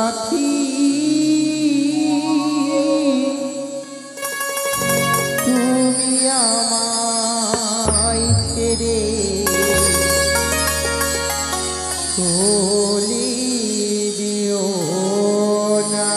সাথী তুমি আমায় ছেড়ে চলে দিও না।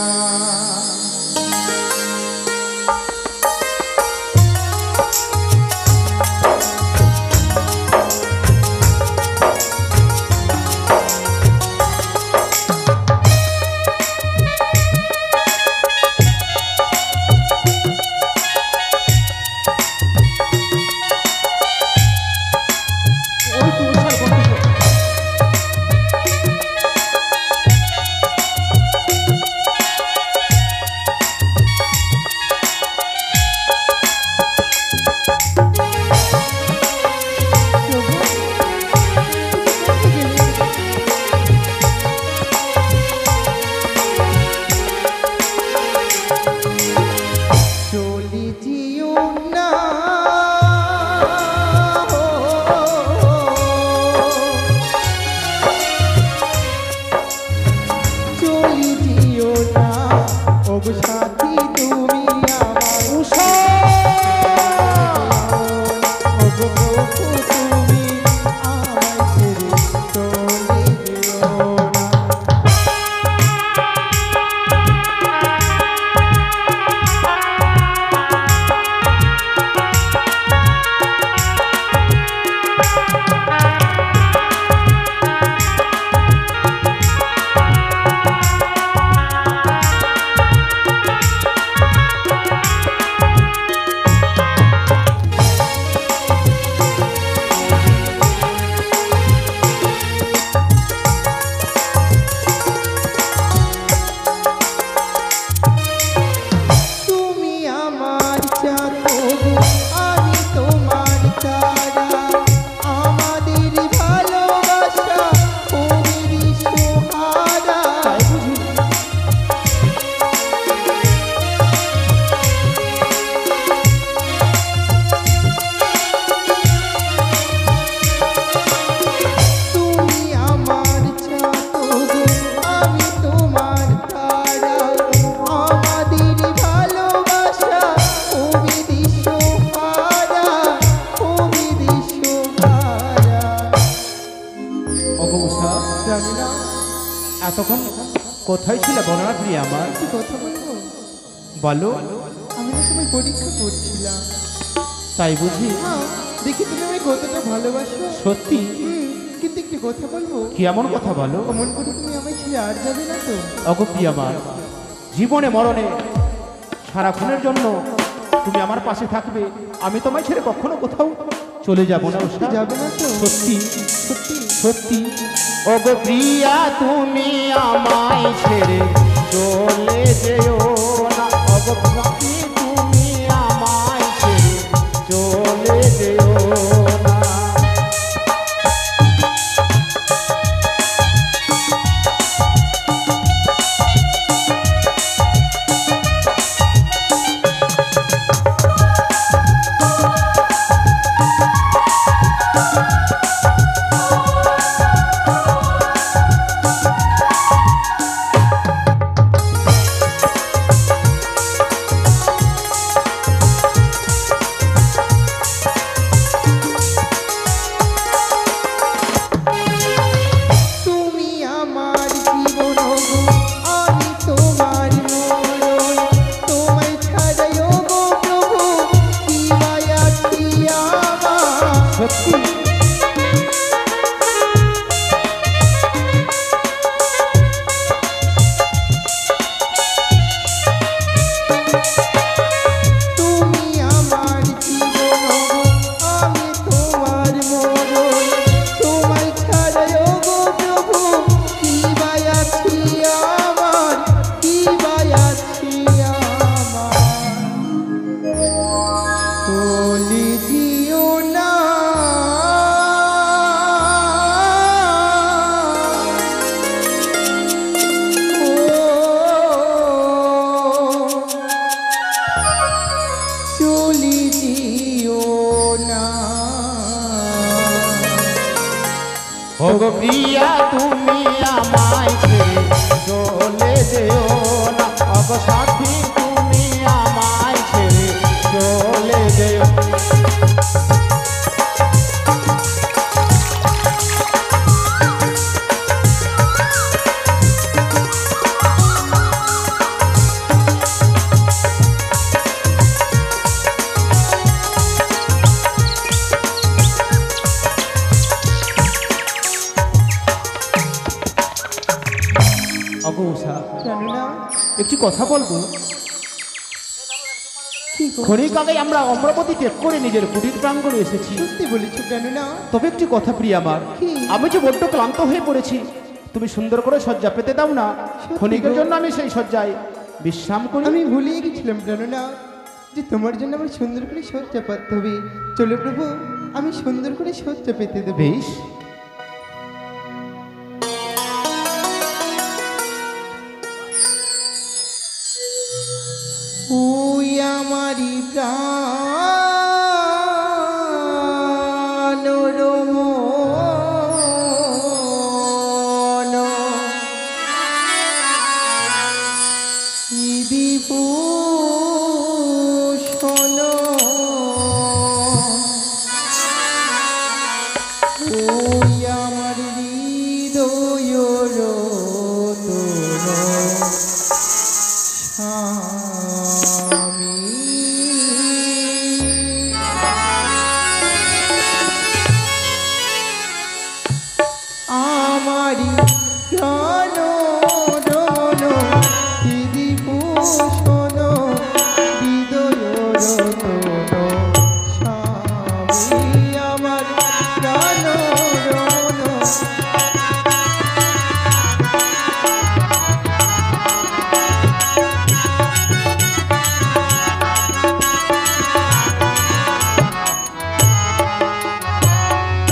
এতক্ষণ কোথায় ছিল বনরাত্রি আমার? কথা বলবো? বলো। আমি না তোমায় পরীক্ষা করছিলাম। তাই বুঝি? হ্যাঁ, দেখি তুমি আমায় কতটা ভালোবাসো। সত্যি? কিন্তু একটু কথা বলবো? কি এমন কথা বলো? অমন করে তুমি আমায় ছেড়ে আর যাবে না তো? অগপি আমার জীবনে মরণে সারাক্ষণের জন্য তুমি আমার পাশে থাকবে, আমি তোমায় ছেড়ে কখনো কোথাও চলে যাব না। যাবে না তো? সত্যি সত্যি সত্যি। ওগো প্রিয়া তুমি আমায় ছেড়ে চলে যেও না। ওগো প্রিয়া তুমি আমায় ছেড়ে চলে যেও না। ওগো প্রিয়া তুমি আমায় ছেড়ে চলে অগো উষা, জানো না একটি কথা বলবো। কি গো? ক্ষণিক আগে আমরা অমরাবতী ত্যাগ করে নিজের কুটির প্রাঙ্গণে এসেছি। সত্যি বলেছো জানো না? তবে একটি কথা প্রিয় আমার, কি? আমি যে বড্ড ক্লান্ত হয়ে পড়েছি, তুমি সুন্দর করে শয্যা পেতে দাও না। সত্যি ক্ষণিকের গো? জন্য আমি সেই শয্যায় বিশ্রাম করি। আমি ভুলিয়ে গেছিলাম জানো না যে তোমার জন্য আমার সুন্দর করে সজ্জা পাততে হবে। চলো প্রভু, আমি সুন্দর করে সজ্জা পেতে দেবো। বেশ, ওই আমারি প্রাণ রমণ, বিভূষণ, ওই আমার হৃদয় রতন স্বামী। আমারি প্রাণ রমণ বিভূষণ হৃদয় রতন স্বামী। আমার প্রাণ রমণ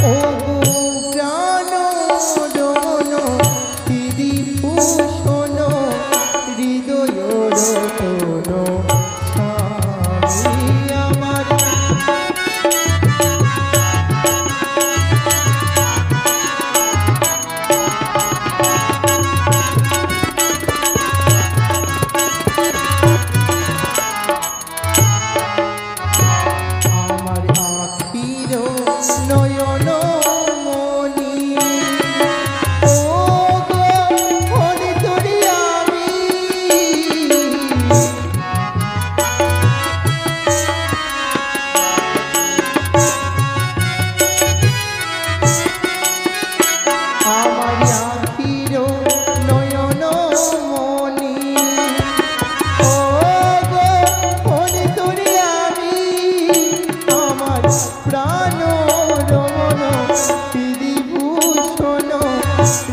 ও প্রাণ রমণ বিভূষণ হৃদয় রতন স্বামী। আমার আমার আখির নয়ন মনি, ও গো মনি তোরি আমি। আমার আখির নয়ন মনি, ও গো মনি তোরি আমি। আমার প্রাণ রমণ বিভূষণ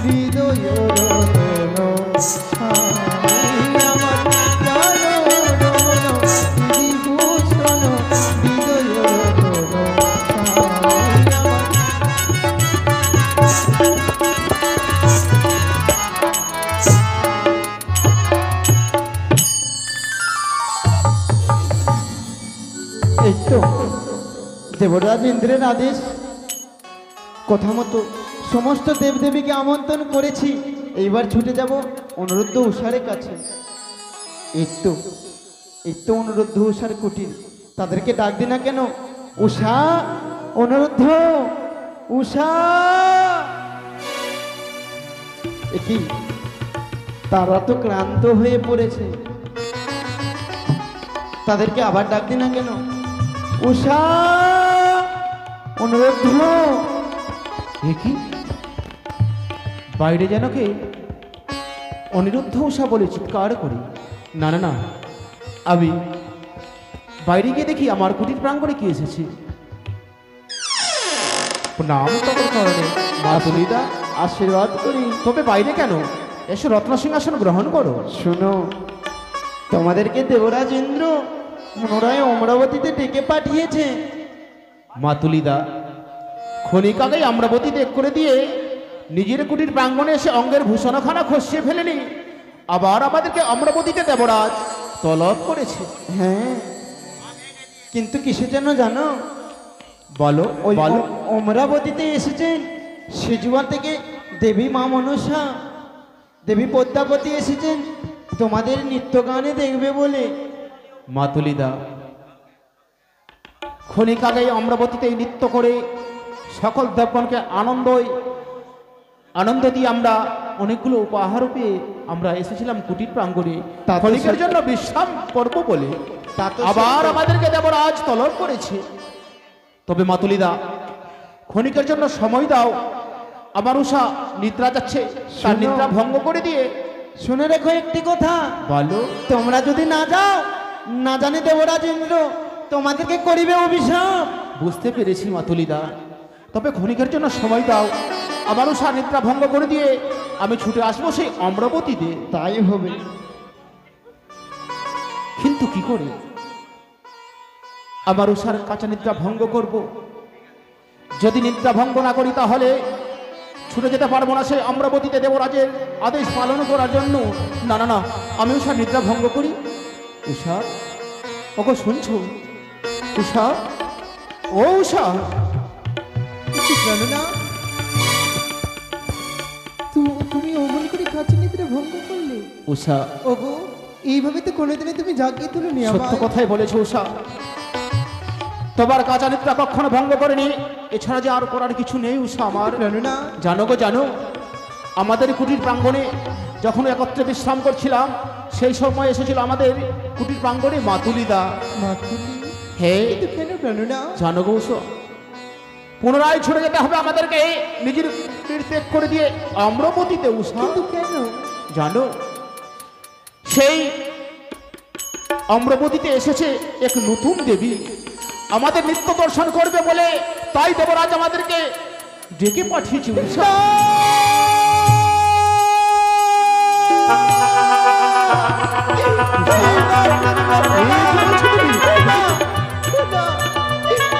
হৃদয় রতন স্বামী। আমার প্রাণ রমণ বিভূষণ হৃদয় রতন স্বামী। আমার এই তো দেবরাজ ইন্দ্রের আদেশ, কথা মতো সমস্ত দেবদেবীকে আমন্ত্রণ করেছি। এইবার ছুটে যাব অনুরুদ্ধ উষারের কাছে। এই তো অনুরুদ্ধ উষার কুটির, তাদেরকে ডাক দি না কেন? উষা, অনুরুদ্ধ, উষা। কি তারা তো ক্লান্ত হয়ে পড়েছে, তাদেরকে আবার ডাক দি না কেন? উষা, অনুরোধ। এ কি বাইরে যেন কে অনিরুদ্ধ উষা বলে চিৎকার করি? না না না, আমি বাইরে গিয়ে দেখি আমার কুটির প্রাঙ্গণে কি এসেছে। নাম তখন কারণে মা তুলিদা আশীর্বাদ করি। তবে বাইরে কেন? এসো রত্ন সিংহাসন গ্রহণ করো। শোনো, তোমাদেরকে দেবরাজ ইন্দ্র পুনরায় অমরাবতীতে ডেকে পাঠিয়েছে। মা তুলিদা ক্ষণিক আগেই অমরাবতী ত্যাগ করে দিয়ে নিজের কুটির প্রাঙ্গণে এসে অঙ্গের ভূষণখানা খসিয়ে ফেলেনি, আবার আমাদেরকে অমরাবতীতে দেবরাজ তলব করেছে। হ্যাঁ, কিন্তু কিসের জন্য জানো? বলো ওই বলো। অমরাবতীতে এসেছেন সেজুয়া থেকে দেবী মা মনসা, দেবী পদ্মাবতী এসেছেন তোমাদের নৃত্য গানে দেখবে বলে। মা তুলিদা ক্ষণিক আগেই অমরাবতীতে নৃত্য করে সকল দেবগণকে আনন্দ দিয়ে আমরা অনেকগুলো উপহার পেয়ে আমরা এসেছিলাম কুটির প্রাঙ্গণে তা তো ক্ষণিকের সত্যি। জন্য বিশ্রাম করব বলে। তা তো আবার সত্যি। আমাদেরকে দেবরাজ তলব করেছে। তবে মা তুলিদা ক্ষণিকের জন্য সময় দাও। আমার উষা নিদ্রা যাচ্ছে, তার শোনো। নিদ্রা ভঙ্গ করে দিয়ে শুনে রেখো একটি কথা, বলো। তোমরা যদি না যাও, না জানি দেবরাজ ইন্দ্র তোমাদেরকে করিবে অভিশাপ। বুঝতে পেরেছি মাতুলিদা, তবে ক্ষণিকের জন্য সময় দাও। আমার উষা নিদ্রা ভঙ্গ করে দিয়ে আমি ছুটে আসবো সেই অমরাবতীতে। তাই হবে। কিন্তু কি করে আমার উষার কাঁচা নিদ্রা ভঙ্গ করব? যদি নিদ্রা ভঙ্গ না করি তাহলে ছুটে যেতে পারবো না সেই অমরাবতীতে দেবরাজের আদেশ পালন করার জন্য। না না না, আমি উষার নিদ্রা ভঙ্গ করি। উষা, ওকে শুনছো? উষা, ও উষা। একটু জানো না, তুমি অমন করে কাছে নিদ্রা ভঙ্গ করলে? উষা, ওগো, এইভাবে তো কোনোদিনই তুমি জাগিয়ে তুলনি সত্য আমায়। কথাই বলেছো উষা। তোমার কাঁচা নিদ্রা কখনো ভঙ্গ করেনি, এছাড়া যে আর করার কিছু নেই উষা আমার। জানো না, জানো গো জানো, আমাদের কুটির প্রাঙ্গণে যখন একত্রে বিশ্রাম করছিলাম সেই সময় এসেছিল আমাদের কুটির প্রাঙ্গণে মাতুলিদা। মাতুলি? হে, কিন্তু কেন জানো না? জানো গো উষা, পুনরায় ছুটে যেতে হবে আমাদেরকে নিজের কুটির ত্যাগ করে দিয়ে অমরাবতীতে উষা। কিন্তু কেন? জানো, সেই অমরাবতীতে এসেছে এক নতুন দেবী, আমাদের নিত্য দর্শন করবে বলে তাই দেবরাজ আমাদেরকে ডেকে পাঠিয়েছে উষা। না,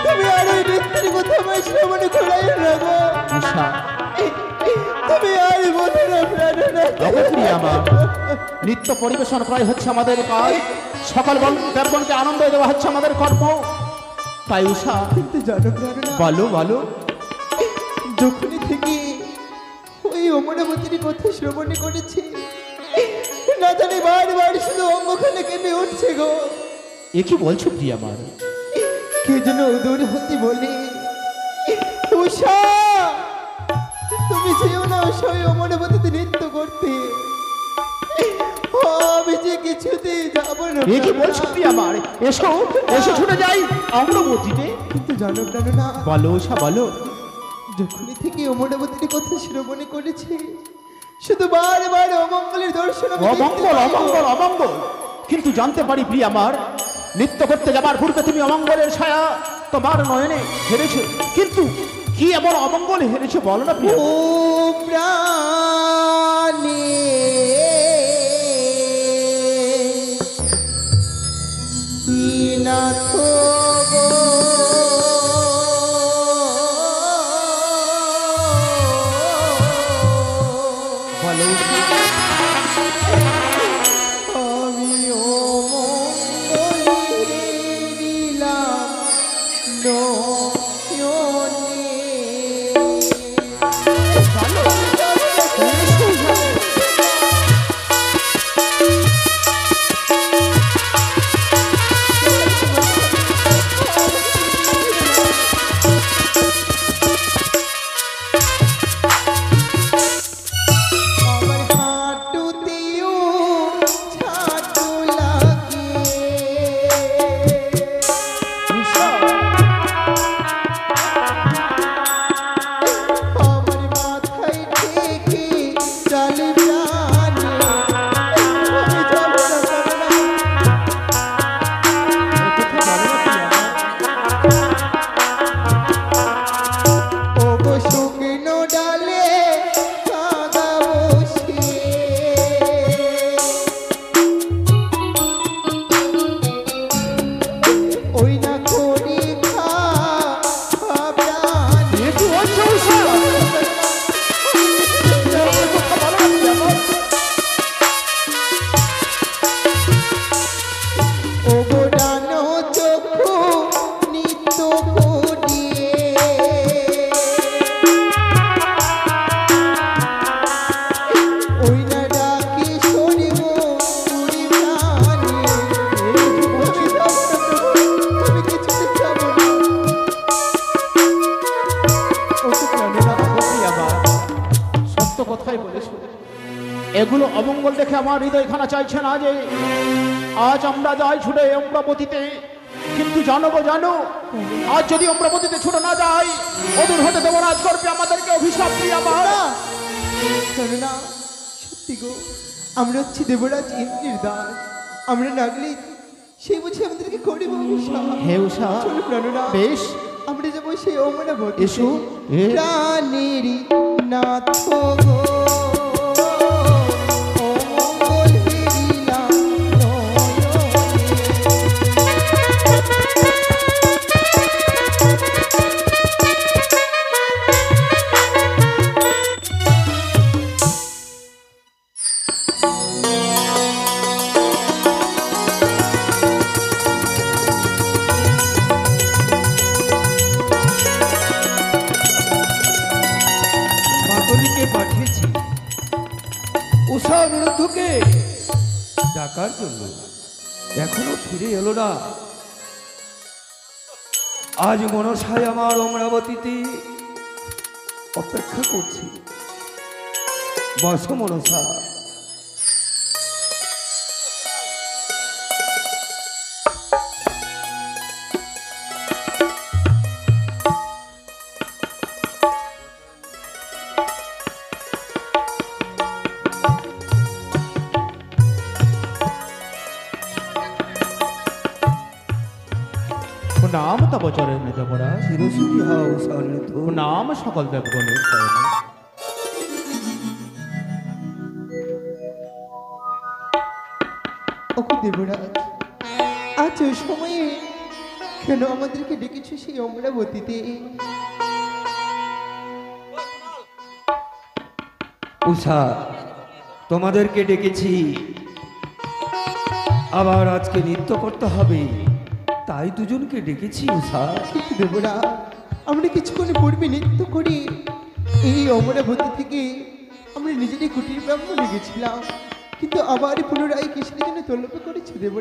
তুমি আর ওই নৃত্যের কথা আমায় শ্রবণ করাইও না গো। উষা, তুমি আর বলো না প্রাণ না। অবশ্যই আমার নৃত্য পরিবেশন করাই হচ্ছে আমাদের কাজ, সকল দেবগণকে আনন্দ দেওয়া হচ্ছে আমাদের কর্ম। তাই উষা, কিন্তু জানো প্রাণ না, বলো বলো। যখনই থেকে ওই অমরাবতীর কথা শ্রবণ করেছি, না জানি বারবার শুধু অঙ্গখানে কেঁপে উঠছে গো। এ কি বলছো প্রিয়া আমার? কে যেন দূর হতে বলে, উষা তুমি যেও না উষা ওই অমরাবতীতে নৃত্য করতে। আমি যে কিছুতেই যাবো না। এ কি বলছো প্রিয়া আমার? এসো এসো, ছুটে যাই অমরাবতীতে। কিন্তু জানো জানো না, বলো উষা বলো। যখনই থেকে অমরাবতীর কথা শ্রবণ করেছি, শুধু বারবার অমঙ্গলের দর্শন আমি দেখতে অমঙ্গল পাই গো। অমঙ্গল অমঙ্গল, কিন্তু জানতে পারি প্রিয়া আমার, নৃত্য করতে যাবার পূর্বে তুমি অমঙ্গলের ছায়া তোমার নয়নে হেরেছো, কিন্তু কি এমন অমঙ্গল হেরেছো বলো না প্রিয়া? ও প্রাণে নাথ গো, বলো আমি অমঙ্গলে দিলাম আমার হাঁটুতেও ছাটু লাগিয়ে, আমার মাথায় ঠেকে ডালি প্রাণে আমি যাব না, যাব না। ওগো শুকনো ডালে কাদা বসিয়ে, ওই না করি প্রাণে। কি বলছো উষা? ওগো ডানো চক্ষু নিত্য করিয়ে, ওই না ডাকি শরীব পুরি প্রাণে। আমি যাব না প্রভু, আমি কিছুতে যাব না। ওকে প্রাণে বাবা, প্রিয়া আমার, সত্য কথাই বলেছো। এগুলো অমঙ্গল দেখে আমার হৃদয়খানা চাইছে না যে আজ আমরা যাই ছুটে অমরাবতীতে, কিন্তু জানো গো জানো, আজ যদি অমরাবতীতে ছুটে না যাই অদূর হতে দেবরাজ করবে আমাদেরকে অভিশাপ। প্রিয়া আমার, শোনো না, সত্যি সত্যি গো, আমরা হচ্ছি দেবরাজ ইন্দ্রের দাস। আমরা নাগলে সেই বুঝে আমাদেরকে করিব অভিশাপ। হে উষা, চলো প্রাণরা, বেশ আমরা যাবো সেই অমরাবতী। এসো। প্রাণেরই নাথ গো, অমঙ্গল হেরিলা নয়নে। মাতলিকে পাঠিয়েছি উষা বিরুদ্ধকে ডাকার জন্য, এখনো ফিরে এলো না। আজ মনসায় আমার অমরাবতীতে অপেক্ষা করছি। বসো মনসা। নাম তব চরণে দেবরাজ, চিরসুখী হও উষা অনিরুদ্ধ। নাম সকল দেবগণের চরণে। ওকে দেবরাজ, আজ ওই সময়ে কেন আমাদেরকে ডেকেছো সেই অমরাবতীতে? উষা, তোমাদেরকে ডেকেছি, আবার আজকে নৃত্য করতে হবে, তাই দুজনকে ডেকেছি উষা। কিন্তু দেবরাজ, আমরা কিছুক্ষণ পূর্বে নৃত্য করি এই অমরাবতী থেকে আমরা নিজেরই কুটির ব্রাহ্মণে গেছিলাম, কিন্তু আবার পুনরায় কিসের জন্য তলব করেছি দেব?